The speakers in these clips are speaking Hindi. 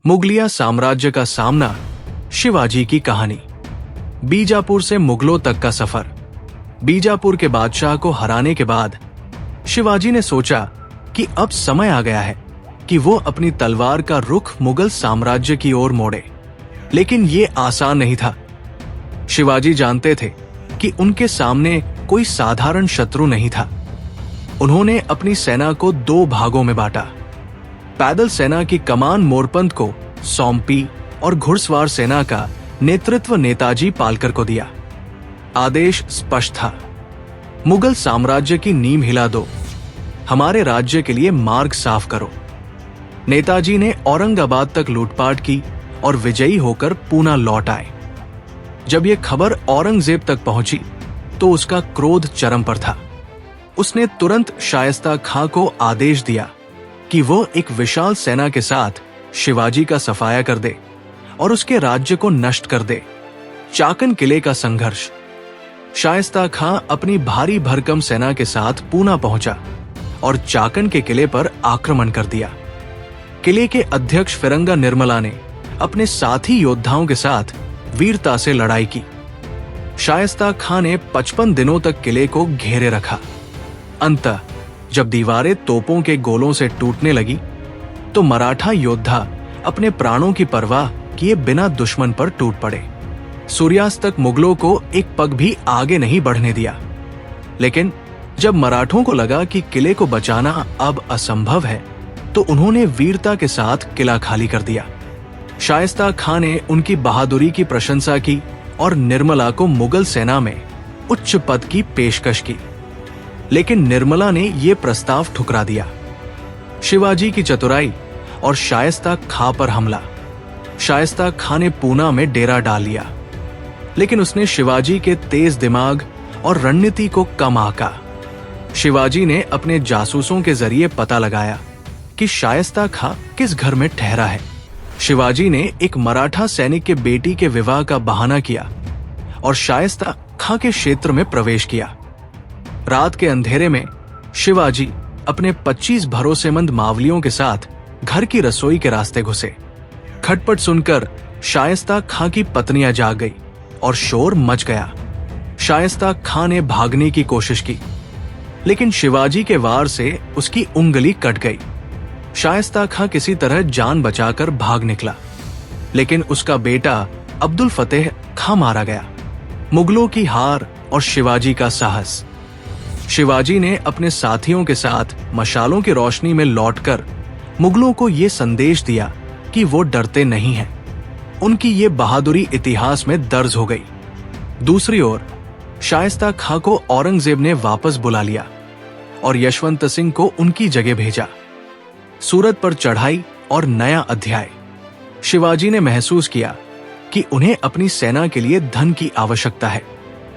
मुगलिया साम्राज्य का सामना, शिवाजी की कहानी। बीजापुर से मुगलों तक का सफर। बीजापुर के बादशाह को हराने के बाद शिवाजी ने सोचा कि अब समय आ गया है कि वो अपनी तलवार का रुख मुगल साम्राज्य की ओर मोड़े। लेकिन ये आसान नहीं था। शिवाजी जानते थे कि उनके सामने कोई साधारण शत्रु नहीं था। उन्होंने अपनी सेना को दो भागों में बांटा। पैदल सेना की कमान मोरपंत को सौंपी और घुड़सवार सेना का नेतृत्व नेताजी पालकर को दिया। आदेश स्पष्ट था, मुगल साम्राज्य की नींव हिला दो, हमारे राज्य के लिए मार्ग साफ करो। नेताजी ने औरंगाबाद तक लूटपाट की और विजयी होकर पूना लौट आए। जब यह खबर औरंगजेब तक पहुंची तो उसका क्रोध चरम पर था। उसने तुरंत शायस्ता खां को आदेश दिया कि वो एक विशाल सेना के साथ शिवाजी का सफाया कर दे और उसके राज्य को नष्ट कर दे। चाकन किले का संघर्ष। शायस्ता खां अपनी भारी भरकम सेना के साथ पूना पहुंचा और चाकन के किले पर आक्रमण कर दिया। किले के अध्यक्ष फिरंगा निर्मला ने अपने साथी योद्धाओं के साथ वीरता से लड़ाई की। शायस्ता खां ने 55 दिनों तक किले को घेरे रखा। अंततः जब दीवारें तोपों के गोलों से टूटने लगी तो मराठा योद्धा अपने प्राणों की परवाह किए बिना दुश्मन पर टूट पड़े। सूर्यास्त तक मुगलों को एक पग भी आगे नहीं बढ़ने दिया। लेकिन जब मराठों को लगा कि किले को बचाना अब असंभव है तो उन्होंने वीरता के साथ किला खाली कर दिया। शायस्ता खां ने उनकी बहादुरी की प्रशंसा की और निर्मला को मुगल सेना में उच्च पद की पेशकश की। लेकिन निर्मला ने यह प्रस्ताव ठुकरा दिया। शिवाजी की चतुराई और शायस्ता खां पर हमला। शायस्ता खां ने पूना में डेरा डाल लिया, लेकिन उसने शिवाजी के तेज दिमाग और रणनीति को कम आंका। शिवाजी ने अपने जासूसों के जरिए पता लगाया कि शायस्ता खां किस घर में ठहरा है। शिवाजी ने एक मराठा सैनिक के बेटी के विवाह का बहाना किया और शायस्ता खां के क्षेत्र में प्रवेश किया। रात के अंधेरे में शिवाजी अपने 25 भरोसेमंद मावलियों के साथ घर की रसोई के रास्ते घुसे। खटपट सुनकर शायस्ता खां की पत्नियां जाग गई और शोर मच गया। शायस्ता खां ने भागने की कोशिश की, लेकिन शिवाजी के वार से उसकी उंगली कट गई। शायस्ता खां किसी तरह जान बचाकर भाग निकला, लेकिन उसका बेटा अब्दुल फतेह खां मारा गया। मुगलों की हार और शिवाजी का साहस। शिवाजी ने अपने साथियों के साथ मशालों की रोशनी में लौटकर मुगलों को यह संदेश दिया कि वो डरते नहीं हैं। उनकी ये बहादुरी इतिहास में दर्ज हो गई। दूसरी ओर शायस्ता खां को औरंगजेब ने वापस बुला लिया और यशवंत सिंह को उनकी जगह भेजा। सूरत पर चढ़ाई और नया अध्याय। शिवाजी ने महसूस किया कि उन्हें अपनी सेना के लिए धन की आवश्यकता है।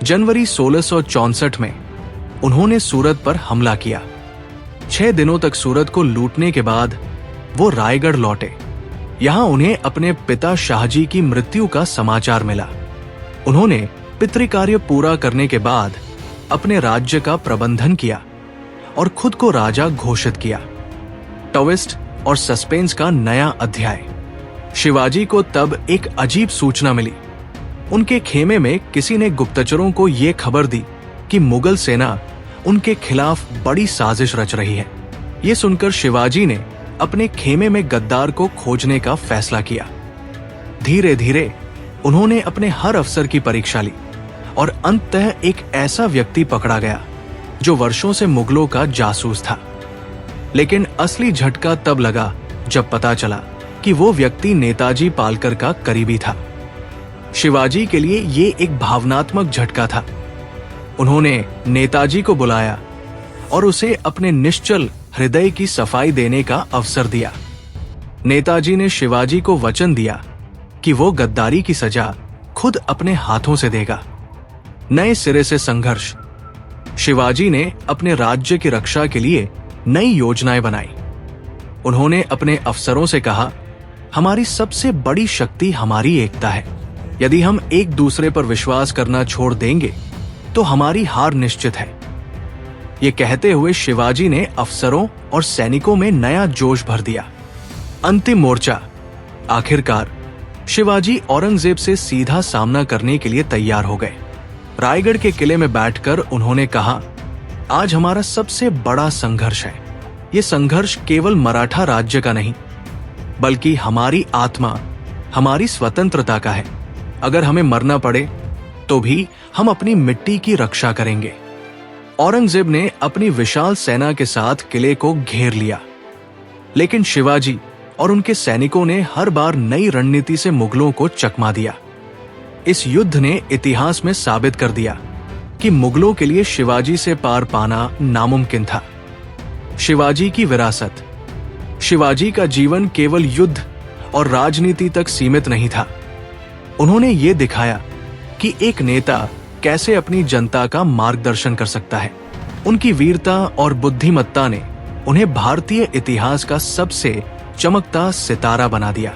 जनवरी 1664 में उन्होंने सूरत पर हमला किया। 6 दिनों तक सूरत को लूटने के बाद वो रायगढ़ लौटे। यहां उन्हें अपने पिता शाहजी की मृत्यु का समाचार मिला। उन्होंने पितृकार्य पूरा करने के बाद अपने राज्य का प्रबंधन किया और खुद को राजा घोषित किया। ट्विस्ट और सस्पेंस का नया अध्याय। शिवाजी को तब एक अजीब सूचना मिली। उनके खेमे में किसी ने गुप्तचरों को यह खबर दी कि मुगल सेना उनके खिलाफ बड़ी साजिश रच रही है। यह सुनकर शिवाजी ने अपने खेमे में गद्दार को खोजने का फैसला किया। धीरे धीरे उन्होंने अपने हर अफसर की परीक्षा ली और अंततः एक ऐसा व्यक्ति पकड़ा गया जो वर्षों से मुगलों का जासूस था। लेकिन असली झटका तब लगा जब पता चला कि वो व्यक्ति नेताजी पालकर का करीबी था। शिवाजी के लिए ये एक भावनात्मक झटका था। उन्होंने नेताजी को बुलाया और उसे अपने निश्चल हृदय की सफाई देने का अवसर दिया। नेताजी ने शिवाजी को वचन दिया कि वो गद्दारी की सजा खुद अपने हाथों से देगा। नए सिरे से संघर्ष। शिवाजी ने अपने राज्य की रक्षा के लिए नई योजनाएं बनाई। उन्होंने अपने अफसरों से कहा, हमारी सबसे बड़ी शक्ति हमारी एकता है। यदि हम एक दूसरे पर विश्वास करना छोड़ देंगे तो हमारी हार निश्चित है। ये कहते हुए शिवाजी ने अफसरों और सैनिकों में नया जोश भर दिया। अंतिम मोर्चा आखिरकार शिवाजी औरंगजेब से सीधा सामना करने के लिए तैयार हो गए। रायगढ़ के किले में बैठकर उन्होंने कहा, आज हमारा सबसे बड़ा संघर्ष है। ये संघर्ष केवल मराठा राज्य का नहीं, बल्कि हमारी आत्मा, हमारी स्वतंत्रता का है। अगर हमें मरना पड़े तो भी हम अपनी मिट्टी की रक्षा करेंगे। औरंगजेब ने अपनी विशाल सेना के साथ किले को घेर लिया, लेकिन शिवाजी और उनके सैनिकों ने हर बार नई रणनीति से मुगलों को चकमा दिया। इस युद्ध ने इतिहास में साबित कर दिया कि मुगलों के लिए शिवाजी से पार पाना नामुमकिन था। शिवाजी की विरासत, शिवाजी का जीवन केवल युद्ध और राजनीति तक सीमित नहीं था। उन्होंने ये दिखाया कि एक नेता कैसे अपनी जनता का मार्गदर्शन कर सकता है। उनकी वीरता और बुद्धिमत्ता ने उन्हें भारतीय इतिहास का सबसे चमकता सितारा बना दिया।